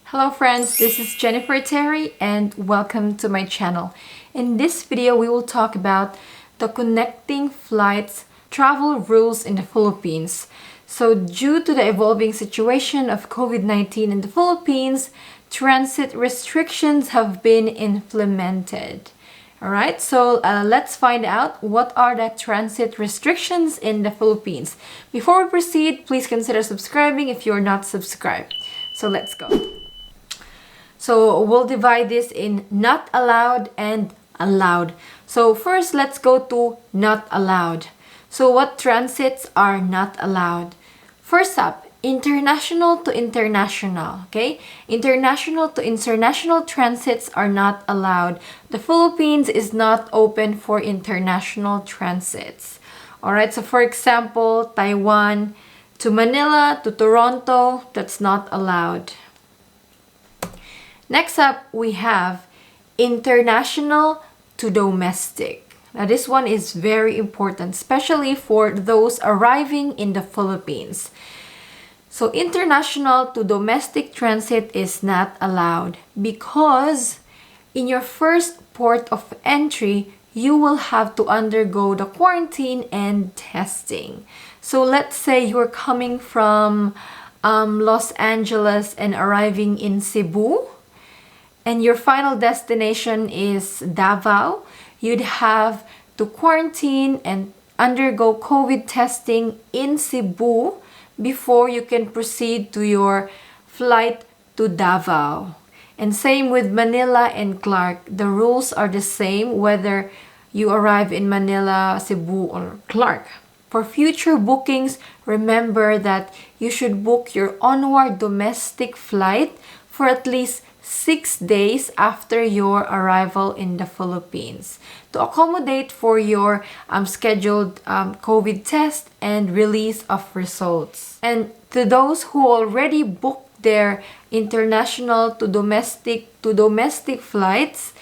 Hello friends, this is Jennifer Terri and welcome to my channel. In this video, we will talk about the connecting flights travel rules in the Philippines. So due to the evolving situation of COVID-19 in the Philippines, transit restrictions have been implemented. Alright, so let's find out what are the transit restrictions in the Philippines. Before we proceed, please consider subscribing if you're not subscribed. So let's go. So we'll divide this in not allowed and allowed. So first, let's go to not allowed. So what transits are not allowed? First up, international to international, okay? International to international transits are not allowed. The Philippines is not open for international transits. Alright, so for example, Taiwan to Manila to Toronto, that's not allowed. Next up, we have international to domestic. Now, this one is very important, especially for those arriving in the Philippines. So, international to domestic transit is not allowed because in your first port of entry, you will have to undergo the quarantine and testing. So, let's say you're coming from Los Angeles and arriving in Cebu, and your final destination is Davao, you'd have to quarantine and undergo COVID testing in Cebu before you can proceed to your flight to Davao. And same with Manila and Clark. The rules are the same whether you arrive in Manila, Cebu, or Clark. For future bookings, remember that you should book your onward domestic flight for at least 6 days after your arrival in the Philippines to accommodate for your scheduled COVID test and release of results. And to those who already booked their international to domestic flights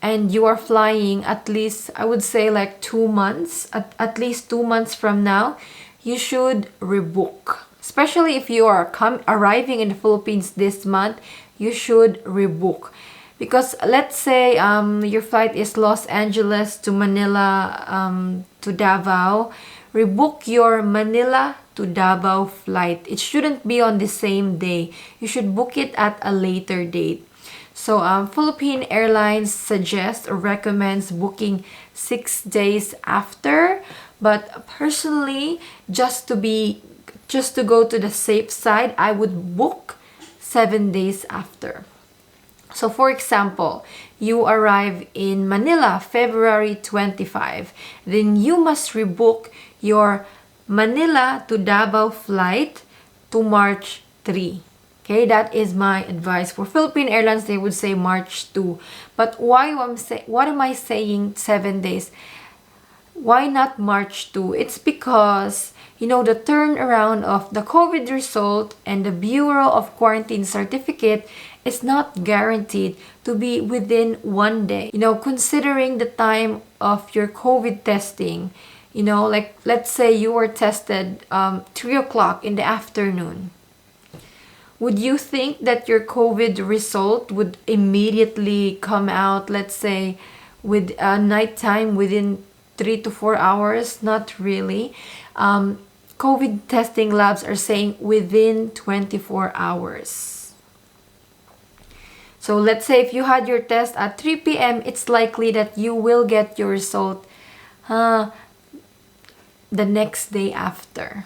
and you are flying at least, I would say like 2 months, at least 2 months from now, you should rebook. Especially if you are arriving in the Philippines this month, you should rebook. Because let's say your flight is Los Angeles to Manila to Davao, rebook your Manila to Davao flight. It shouldn't be on the same day. You should book it at a later date. So Philippine Airlines suggests or recommends booking 6 days after, but personally, just to go to the safe side, I would book 7 days after. So for example, you arrive in Manila February 25, then you must rebook your Manila to Davao flight to March 3. Okay, that is my advice. For Philippine Airlines, they would say March 2. But what am I saying 7 days? Why not March 2? It's because, the turnaround of the COVID result and the Bureau of Quarantine certificate is not guaranteed to be within 1 day. Considering the time of your COVID testing, like let's say you were tested 3 o'clock in the afternoon. Would you think that your COVID result would immediately come out, let's say, with nighttime within 3 to 4 hours? Not really. COVID testing labs are saying within 24 hours. So let's say if you had your test at 3 p.m., it's likely that you will get your result the next day after.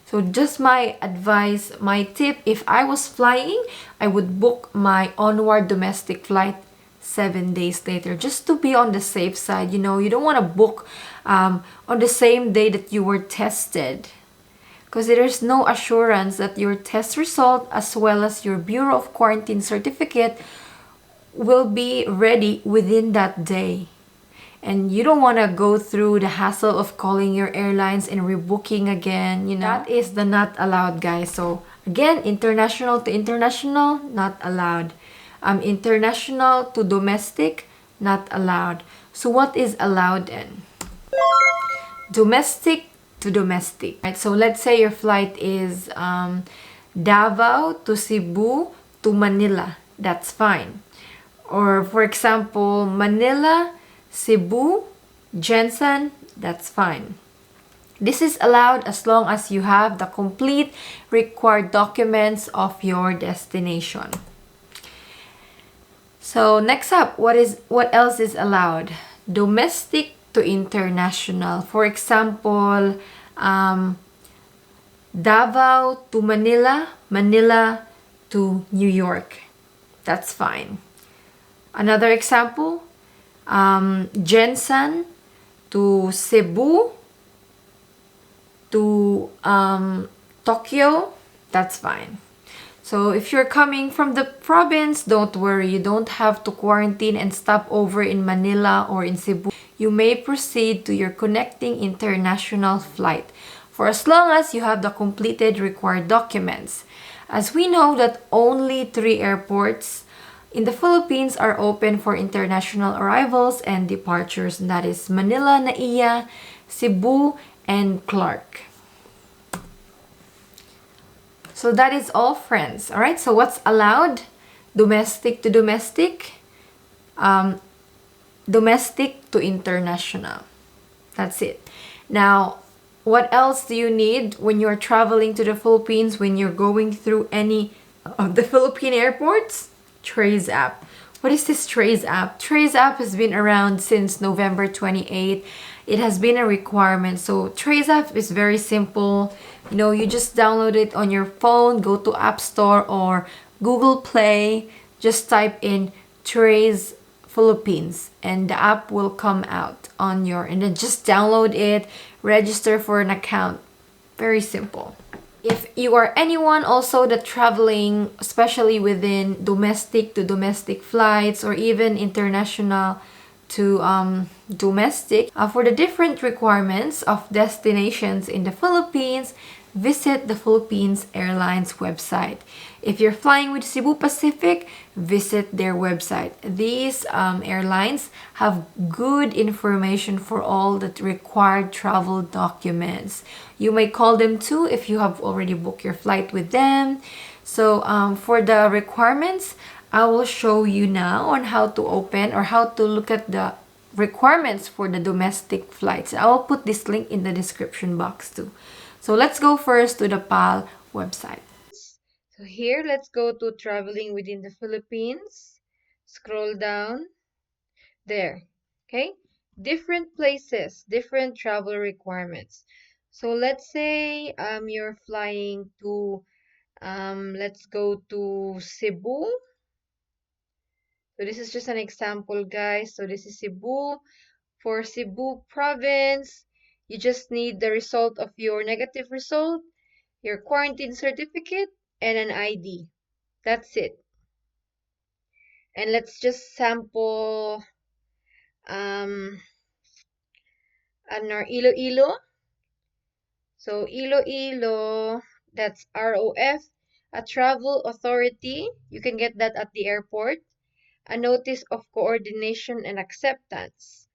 So just my advice, my tip, if I was flying, I would book my onward domestic flight 7 days later, just to be on the safe side. You don't want to book on the same day that you were tested, because there's no assurance that your test result as well as your Bureau of Quarantine certificate will be ready within that day. And you don't want to go through the hassle of calling your airlines and rebooking again. That is the not allowed, guys. So again, international to international, not allowed. International to domestic, not allowed. So what is allowed then? Domestic to domestic. Right? So let's say your flight is Davao to Cebu to Manila. That's fine. Or for example, Manila, Cebu, Jensen, that's fine. This is allowed as long as you have the complete required documents of your destination. So next up, what else is allowed? Domestic to international. For example, Davao to Manila, Manila to New York. That's fine. Another example, Jensen to Cebu to Tokyo. That's fine. So if you're coming from the province, don't worry. You don't have to quarantine and stop over in Manila or in Cebu. You may proceed to your connecting international flight for as long as you have the completed required documents. As we know that only 3 airports in the Philippines are open for international arrivals and departures, and that is Manila NAIA, Cebu, and Clark. So that is all, friends. All right, so what's allowed? Domestic to domestic, domestic to international. That's it. Now, what else do you need when you're traveling to the Philippines, when you're going through any of the Philippine airports? TRAZE app. What is this TRAZE app? TRAZE app has been around since November 28. It has been a requirement. So TRAZE app is very simple. You know, you just download it on your phone, go to App Store or Google Play, just type in TRAZE Philippines and the app will come out on your, and then just download it, register for an account. Very simple. If you are anyone also that traveling, especially within domestic to domestic flights or even international to domestic, for the different requirements of destinations in the Philippines, visit the Philippines Airlines website. If you're flying with Cebu Pacific, visit their website. These airlines have good information for all the required travel documents. You may call them too if you have already booked your flight with them. So for the requirements, I will show you now on how to open or how to look at the requirements for the domestic flights. I will put this link in the description box too. So let's go first to the PAL website. So here, let's go to traveling within the Philippines. Scroll down. There. Okay. Different places, different travel requirements. So let's say you're flying to let's go to Cebu. So this is just an example, guys. So this is Cebu. For Cebu province, you just need the result of your negative result, your quarantine certificate, and an ID. That's it. And let's just sample our Iloilo. So Iloilo, that's ROF, a travel authority. You can get that at the airport. A notice of coordination and acceptance.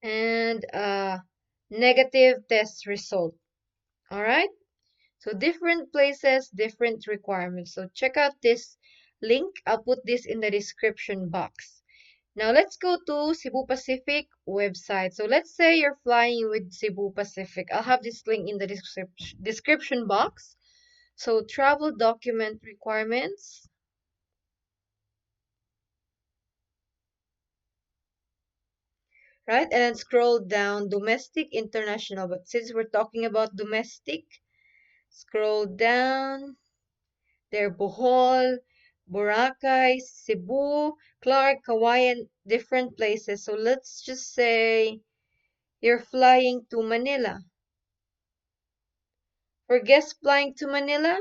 And a negative test result. All right? So different places, different requirements. So check out this link. I'll put this in the description box. Now let's go to Cebu Pacific website. So let's say you're flying with Cebu Pacific. I'll have this link in the description box. So travel document requirements. Right? And then scroll down domestic, international. But since we're talking about domestic, scroll down. There, Bohol, Boracay, Cebu, Clark, Kawayan, different places. So let's just say you're flying to Manila. For guests flying to Manila,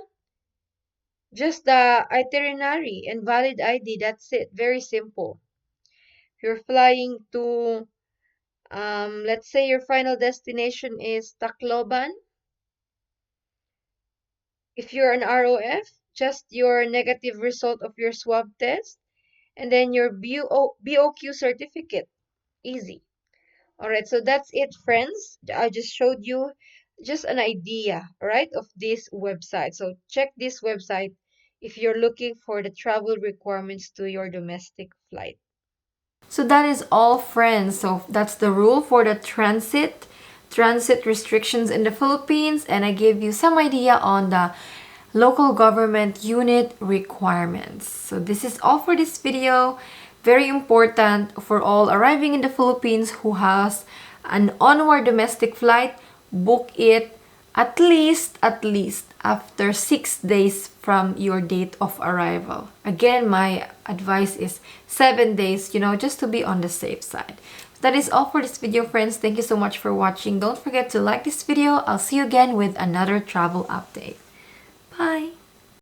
just the itinerary and valid ID. That's it. Very simple. If you're flying to, let's say your final destination is Tacloban. If you're an ROF, just your negative result of your swab test and then your BOQ certificate. Easy. All right, so that's it, friends. I just showed you just an idea, right, of this website. So check this website if you're looking for the travel requirements to your domestic flight. So that is all, friends. So that's the rule for the transit restrictions in the Philippines, and I gave you some idea on the local government unit requirements. So this is all for this video. Very important for all arriving in the Philippines who has an onward domestic flight. Book it at least after 6 days from your date of arrival. Again, my advice is 7 days, just to be on the safe side. So that is all for this video, friends. Thank you so much for watching. Don't forget to like this video. I'll see you again with another travel update. Bye!